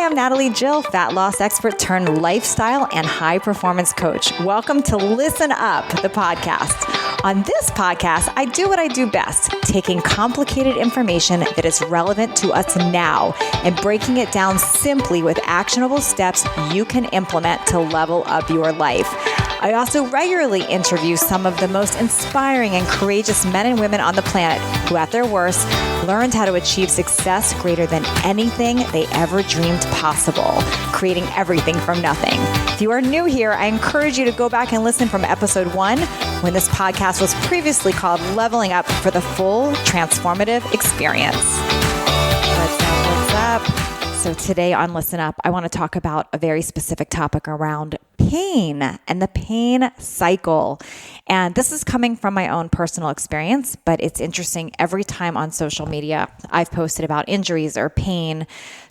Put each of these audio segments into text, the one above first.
I'm Natalie Jill, fat loss expert turned lifestyle and high performance coach. Welcome to Listen Up, the podcast. On this podcast, I do what I do best, taking complicated information that is relevant to us now and breaking it down simply with actionable steps you can implement to level up your life. I also regularly interview some of the most inspiring and courageous men and women on the planet who, at their worst, learned how to achieve success greater than anything they ever dreamed possible, creating everything from nothing. If you are new here, I encourage you to go back and listen from episode 1, when this podcast was previously called Leveling Up, for the full transformative experience. What's up? So today on Listen Up, I want to talk about a very specific topic around pain and the pain cycle. And this is coming from my own personal experience, but it's interesting. Every time on social media I've posted about injuries or pain,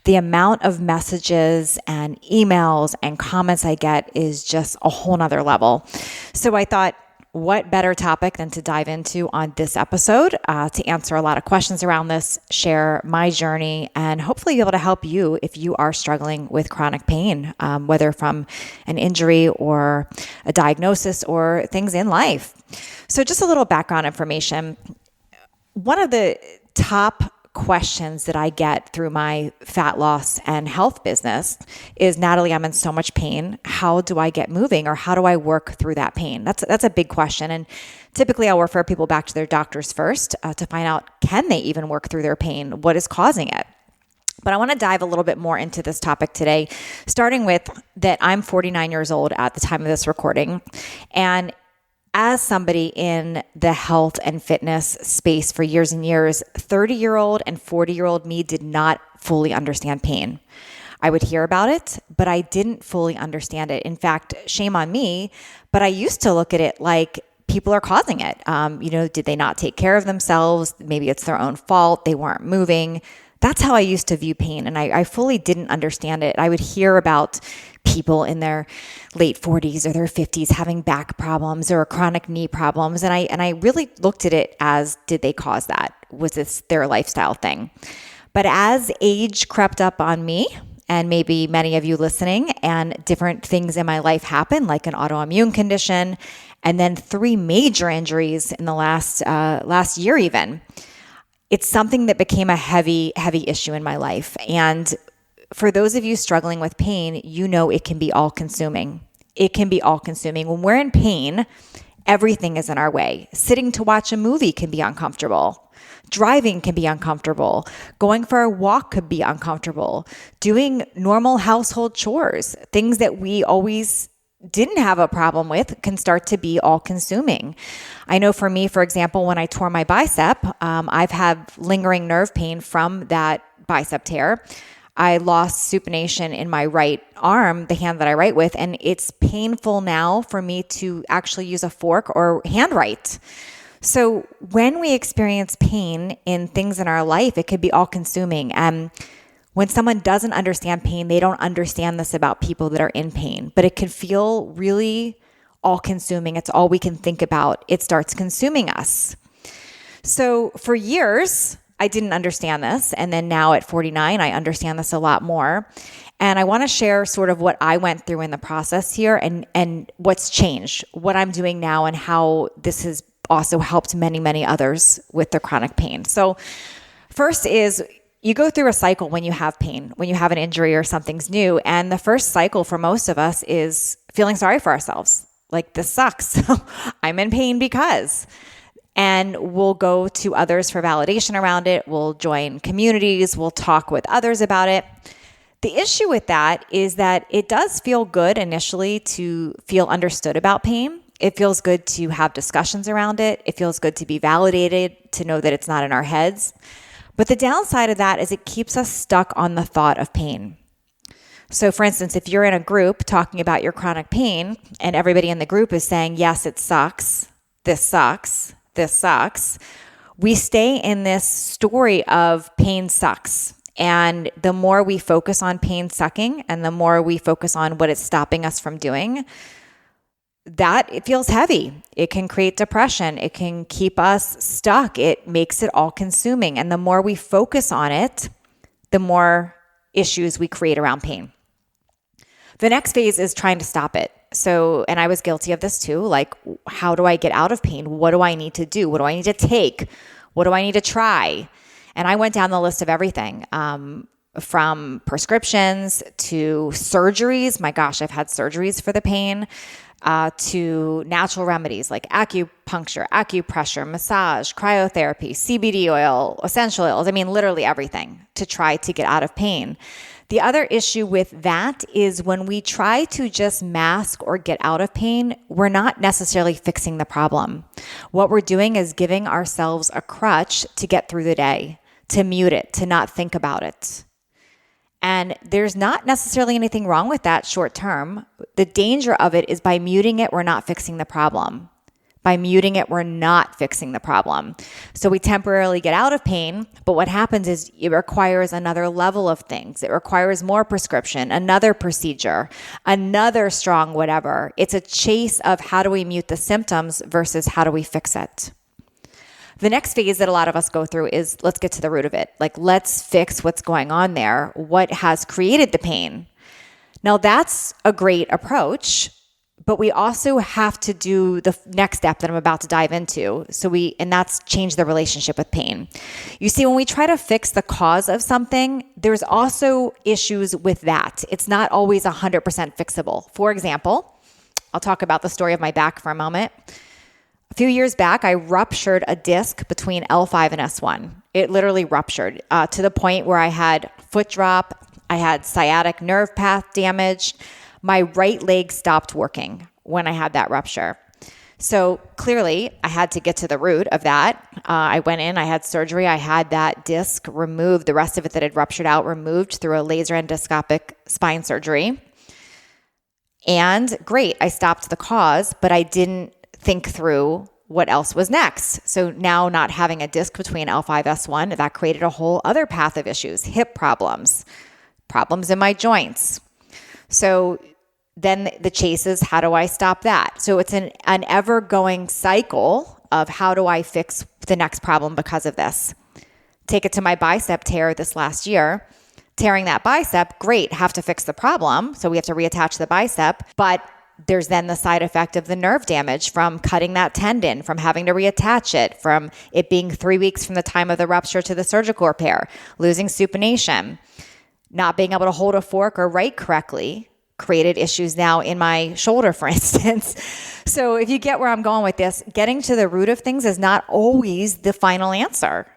the amount of messages and emails and comments I get is just a whole nother level. So I thought, what better topic than to dive into on this episode to answer a lot of questions around this, share my journey, and hopefully be able to help you if you are struggling with chronic pain, whether from an injury or a diagnosis or things in life. So just a little background information. One of the top questions that I get through my fat loss and health business is, Natalie, I'm in so much pain. How do I get moving, or how do I work through that pain? That's a big question. And typically I'll refer people back to their doctors first to find out, can they even work through their pain? What is causing it? But I want to dive a little bit more into this topic today, starting with that I'm 49 years old at the time of this recording. And as somebody in the health and fitness space for years and years, 30-year-old and 40-year-old me did not fully understand pain. I would hear about it, but I didn't fully understand it. In fact, shame on me, but I used to look at it like people are causing it. Did they not take care of themselves? Maybe it's their own fault. They weren't moving. That's how I used to view pain, and I fully didn't understand it. I would hear about people in their late 40s or their 50s having back problems or chronic knee problems, and I really looked at it as, did they cause that? Was this their lifestyle thing? But as age crept up on me, and maybe many of you listening, and different things in my life happened, like an autoimmune condition, and then 3 major injuries in the last year even, it's something that became a heavy issue in my life. And for those of you struggling with pain, you know it can be all-consuming. It can be all-consuming. When we're in pain, everything is in our way. Sitting to watch a movie can be uncomfortable. Driving can be uncomfortable. Going for a walk could be uncomfortable. Doing normal household chores, things that we always didn't have a problem with, can start to be all-consuming. I know for me, for example, when I tore my bicep, I've had lingering nerve pain from that bicep tear. I lost supination in my right arm, the hand that I write with, and it's painful now for me to actually use a fork or handwrite. So when we experience pain in things in our life, it could be all-consuming. When someone doesn't understand pain, they don't understand this about people that are in pain, but it can feel really all-consuming. It's all we can think about. It starts consuming us. So for years, I didn't understand this. And then now at 49, I understand this a lot more. And I want to share sort of what I went through in the process here and what's changed, what I'm doing now, and how this has also helped many, many others with their chronic pain. So first is, you go through a cycle when you have pain, when you have an injury or something's new. And the first cycle for most of us is feeling sorry for ourselves. Like, this sucks. I'm in pain because. And we'll go to others for validation around it. We'll join communities. We'll talk with others about it. The issue with that is that it does feel good initially to feel understood about pain. It feels good to have discussions around it. It feels good to be validated, to know that it's not in our heads. But the downside of that is it keeps us stuck on the thought of pain. So for instance, if you're in a group talking about your chronic pain and everybody in the group is saying, yes, it sucks, this sucks, this sucks, we stay in this story of pain sucks. And the more we focus on pain sucking and the more we focus on what it's stopping us from doing, that it feels heavy. It can create depression. It can keep us stuck. It makes it all consuming. And the more we focus on it, the more issues we create around pain. The next phase is trying to stop it. So, and I was guilty of this too. Like, how do I get out of pain? What do I need to do? What do I need to take? What do I need to try? And I went down the list of everything, from prescriptions to surgeries. My gosh, I've had surgeries for the pain, to natural remedies like acupuncture, acupressure, massage, cryotherapy, CBD oil, essential oils. I mean, literally everything to try to get out of pain. The other issue with that is when we try to just mask or get out of pain, we're not necessarily fixing the problem. What we're doing is giving ourselves a crutch to get through the day, to mute it, to not think about it. And there's not necessarily anything wrong with that short term. The danger of it is by muting it, we're not fixing the problem. By muting it, we're not fixing the problem. So we temporarily get out of pain, but what happens is it requires another level of things. It requires more prescription, another procedure, another strong whatever. It's a chase of how do we mute the symptoms versus how do we fix it. The next phase that a lot of us go through is let's get to the root of it. Like, let's fix what's going on there. What has created the pain? Now, that's a great approach, but we also have to do the next step that I'm about to dive into. And that's change the relationship with pain. You see, when we try to fix the cause of something, there's also issues with that. It's not always 100% fixable. For example, I'll talk about the story of my back for a moment. A few years back, I ruptured a disc between L5 and S1. It literally ruptured to the point where I had foot drop, I had sciatic nerve path damage. My right leg stopped working when I had that rupture. So clearly, I had to get to the root of that. I went in, I had surgery, I had that disc removed, the rest of it that had ruptured out removed through a laser endoscopic spine surgery. And great, I stopped the cause, but I didn't think through what else was next. So now not having a disc between L5, S1, that created a whole other path of issues, hip problems in my joints. So then the chase is, how do I stop that? So it's an ever-going cycle of how do I fix the next problem because of this. Take it to my bicep tear this last year. Tearing that bicep, great, have to fix the problem. So we have to reattach the bicep, but there's then the side effect of the nerve damage from cutting that tendon, from having to reattach it, from it being 3 weeks from the time of the rupture to the surgical repair, losing supination, not being able to hold a fork or write correctly created issues now in my shoulder, for instance. So if you get where I'm going with this, getting to the root of things is not always the final answer.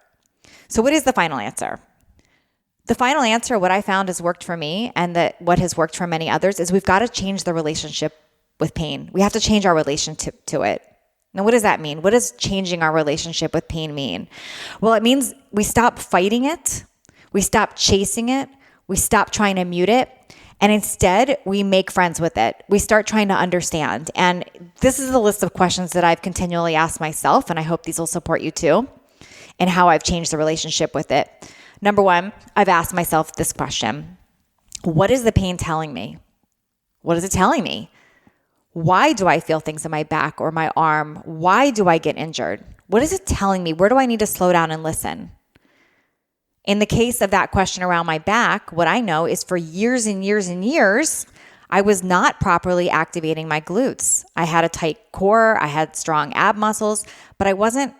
So what is the final answer? The final answer, what I found has worked for me and that what has worked for many others, is we've got to change the relationship with pain. We have to change our relationship to it. Now, what does that mean? What does changing our relationship with pain mean? Well, it means we stop fighting it. We stop chasing it. We stop trying to mute it. And instead, we make friends with it. We start trying to understand. And this is a list of questions that I've continually asked myself, and I hope these will support you too, and how I've changed the relationship with it. Number one, I've asked myself this question. What is the pain telling me? What is it telling me? Why do I feel things in my back or my arm? Why do I get injured? What is it telling me? Where do I need to slow down and listen? In the case of that question around my back, what I know is for years and years and years, I was not properly activating my glutes. I had a tight core, I had strong ab muscles, but I wasn't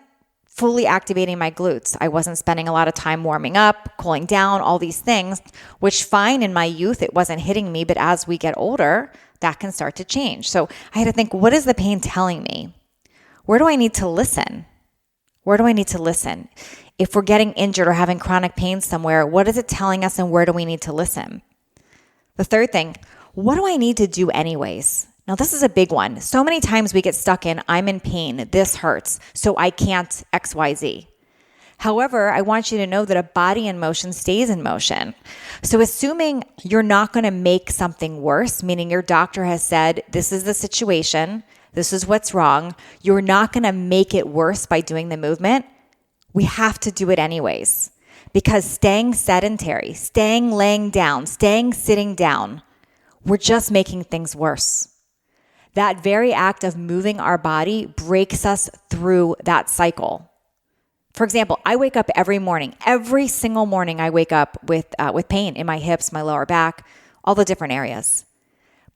fully activating my glutes. I wasn't spending a lot of time warming up, cooling down, all these things, which fine in my youth, it wasn't hitting me, but as we get older, that can start to change. So I had to think, what is the pain telling me? Where do I need to listen? Where do I need to listen? If we're getting injured or having chronic pain somewhere, what is it telling us and where do we need to listen? The third thing, what do I need to do anyways? Now, this is a big one. So many times we get stuck in, I'm in pain, this hurts, so I can't XYZ. However, I want you to know that a body in motion stays in motion. So assuming you're not going to make something worse, meaning your doctor has said, this is the situation, this is what's wrong, you're not going to make it worse by doing the movement, we have to do it anyways. Because staying sedentary, staying laying down, staying sitting down, we're just making things worse. That very act of moving our body breaks us through that cycle. For example, I wake up every single morning I wake up with pain in my hips, my lower back, all the different areas.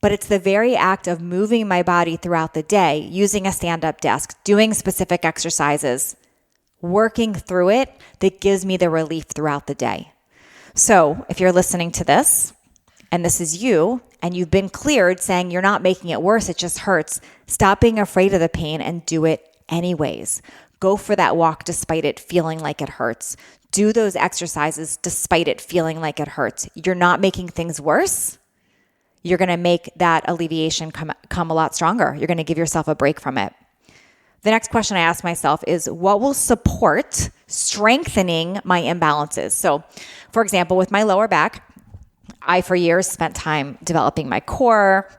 But it's the very act of moving my body throughout the day, using a stand-up desk, doing specific exercises, working through it that gives me the relief throughout the day. So if you're listening to this and this is you and you've been cleared saying you're not making it worse, it just hurts, stop being afraid of the pain and do it anyways. Go for that walk despite it feeling like it hurts. Do those exercises despite it feeling like it hurts. You're not making things worse. You're going to make that alleviation come a lot stronger. You're going to give yourself a break from it. The next question I ask myself is, what will support strengthening my imbalances? So, for example, with my lower back, I for years spent time developing my core,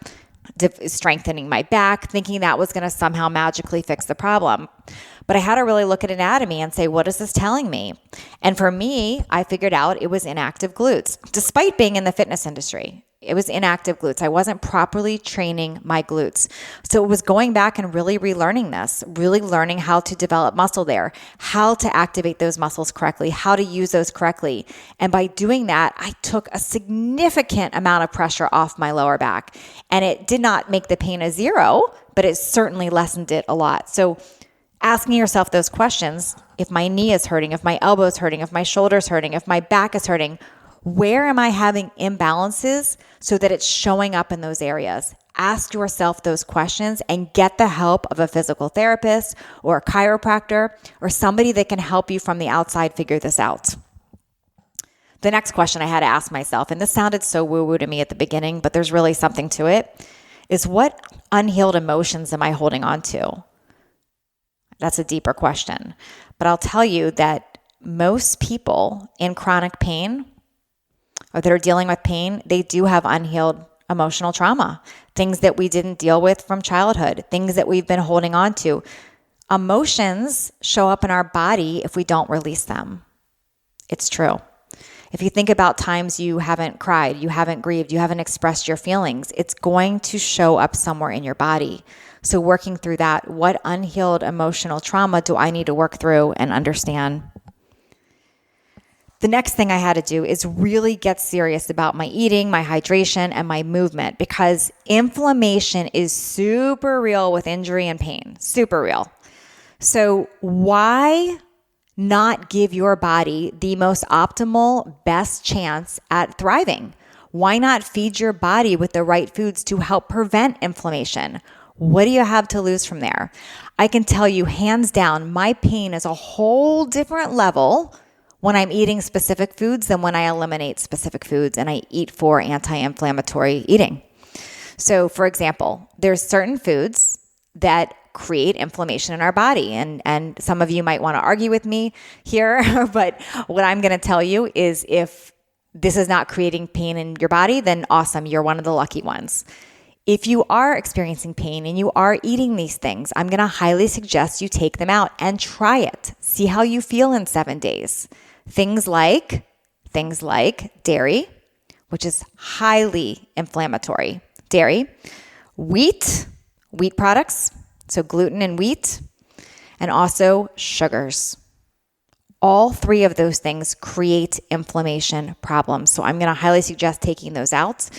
strengthening my back, thinking that was going to somehow magically fix the problem. But I had to really look at anatomy and say, what is this telling me? And for me, I figured out it was inactive glutes. Despite being in the fitness industry, it was inactive glutes. I wasn't properly training my glutes. So it was going back and really relearning this, really learning how to develop muscle there, how to activate those muscles correctly, how to use those correctly. And by doing that, I took a significant amount of pressure off my lower back. And it did not make the pain a zero, but it certainly lessened it a lot. So asking yourself those questions, if my knee is hurting, if my elbow is hurting, if my shoulder is hurting, if my back is hurting, where am I having imbalances so that it's showing up in those areas? Ask yourself those questions and get the help of a physical therapist or a chiropractor or somebody that can help you from the outside figure this out. The next question I had to ask myself, and this sounded so woo-woo to me at the beginning, but there's really something to it, is what unhealed emotions am I holding on to? That's a deeper question. But I'll tell you that most people in chronic pain or that are dealing with pain, they do have unhealed emotional trauma, things that we didn't deal with from childhood, things that we've been holding on to. Emotions show up in our body if we don't release them. It's true. If you think about times you haven't cried, you haven't grieved, you haven't expressed your feelings, it's going to show up somewhere in your body. So working through that, what unhealed emotional trauma do I need to work through and understand? The next thing I had to do is really get serious about my eating, my hydration, and my movement, because inflammation is super real with injury and pain, super real. So why not give your body the most optimal, best chance at thriving? Why not feed your body with the right foods to help prevent inflammation? What do you have to lose from there? I can tell you hands down, my pain is a whole different level when I'm eating specific foods than when I eliminate specific foods and I eat for anti-inflammatory eating. So for example, there's certain foods that create inflammation in our body. And some of you might want to argue with me here, but what I'm going to tell you is if this is not creating pain in your body, then awesome, you're one of the lucky ones. If you are experiencing pain and you are eating these things, I'm going to highly suggest you take them out and try it. See how you feel in 7 days. Things like dairy, which is highly inflammatory. Dairy, wheat products, so gluten and wheat, and also sugars. All three of those things create inflammation problems. So I'm going to highly suggest taking those out.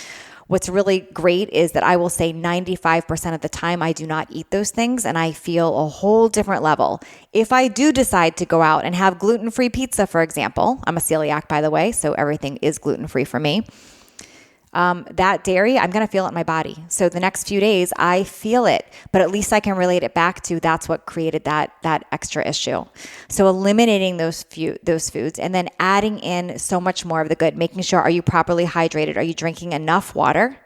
What's really great is that I will say 95% of the time I do not eat those things and I feel a whole different level. If I do decide to go out and have gluten-free pizza, for example, I'm a celiac, by the way, so everything is gluten-free for me. That dairy, I'm going to feel it in my body. So the next few days, I feel it, but at least I can relate it back to that's what created that extra issue. So eliminating those foods and then adding in so much more of the good, making sure, are you properly hydrated? Are you drinking enough water?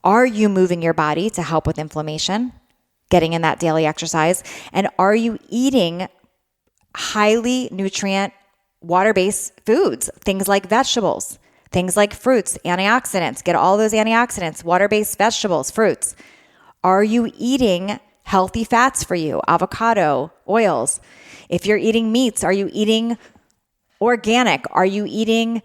Are you moving your body to help with inflammation? Getting in that daily exercise? And are you eating highly nutrient, water-based foods, things like vegetables? Things like fruits, antioxidants, get all those antioxidants, water-based vegetables, fruits. Are you eating healthy fats for you? Avocado, oils. If you're eating meats, are you eating organic? Are you eating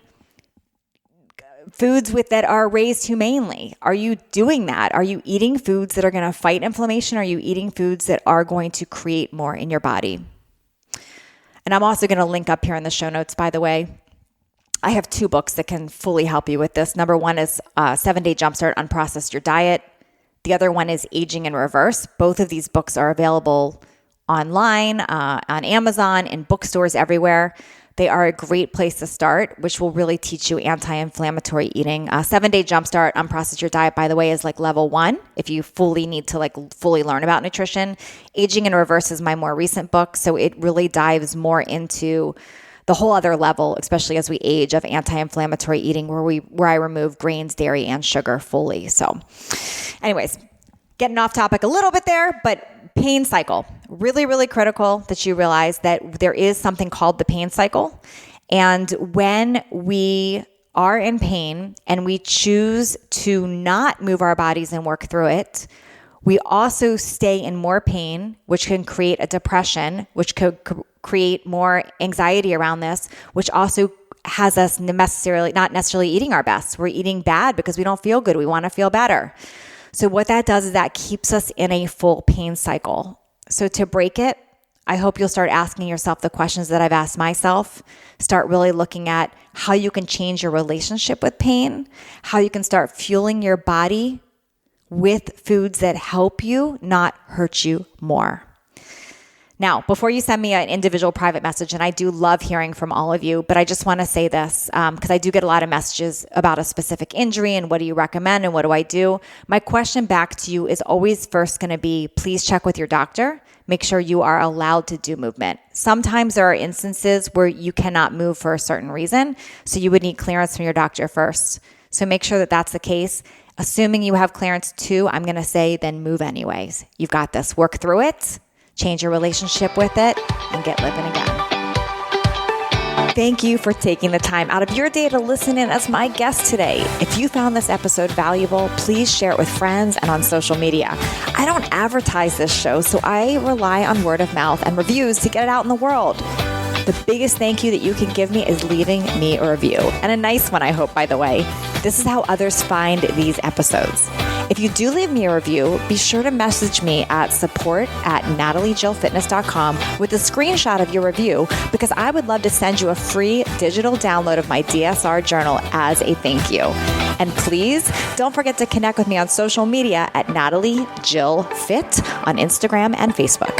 foods that are raised humanely? Are you doing that? Are you eating foods that are going to fight inflammation? Are you eating foods that are going to create more in your body? And I'm also going to link up here in the show notes, by the way. I have 2 books that can fully help you with this. Number 1 is 7-Day Jumpstart, Unprocess Your Diet. The other one is Aging in Reverse. Both of these books are available online, on Amazon, in bookstores everywhere. They are a great place to start, which will really teach you anti-inflammatory eating. 7-Day Jumpstart, Unprocess Your Diet, by the way, is like level 1 if you fully need to fully learn about nutrition. Aging in Reverse is my more recent book, so it really dives more into the whole other level, especially as we age, of anti-inflammatory eating, where I remove grains, dairy, and sugar fully. So anyways, getting off topic a little bit there, but pain cycle. Really, really critical that you realize that there is something called the pain cycle. And when we are in pain and we choose to not move our bodies and work through it, we also stay in more pain, which can create a depression, which could create more anxiety around this, which also has us not necessarily eating our best. We're eating bad because we don't feel good. We want to feel better. So what that does is that keeps us in a full pain cycle. So to break it, I hope you'll start asking yourself the questions that I've asked myself. Start really looking at how you can change your relationship with pain, how you can start fueling your body with foods that help you, not hurt you more. Now, before you send me an individual private message, and I do love hearing from all of you, but I just want to say this because I do get a lot of messages about a specific injury and what do you recommend and what do I do? My question back to you is always first going to be, please check with your doctor. Make sure you are allowed to do movement. Sometimes there are instances where you cannot move for a certain reason, so you would need clearance from your doctor first. So make sure that that's the case. Assuming you have clearance too, I'm going to say then move anyways. You've got this. Work through it. Change your relationship with it, and get living again. Thank you for taking the time out of your day to listen in as my guest today. If you found this episode valuable, please share it with friends and on social media. I don't advertise this show, so I rely on word of mouth and reviews to get it out in the world. The biggest thank you that you can give me is leaving me a review, and a nice one, I hope, by the way. This is how others find these episodes. If you do leave me a review, be sure to message me at support@nataliejillfitness.com with a screenshot of your review, because I would love to send you a free digital download of my DSR journal as a thank you. And please don't forget to connect with me on social media at Natalie Jill Fit on Instagram and Facebook.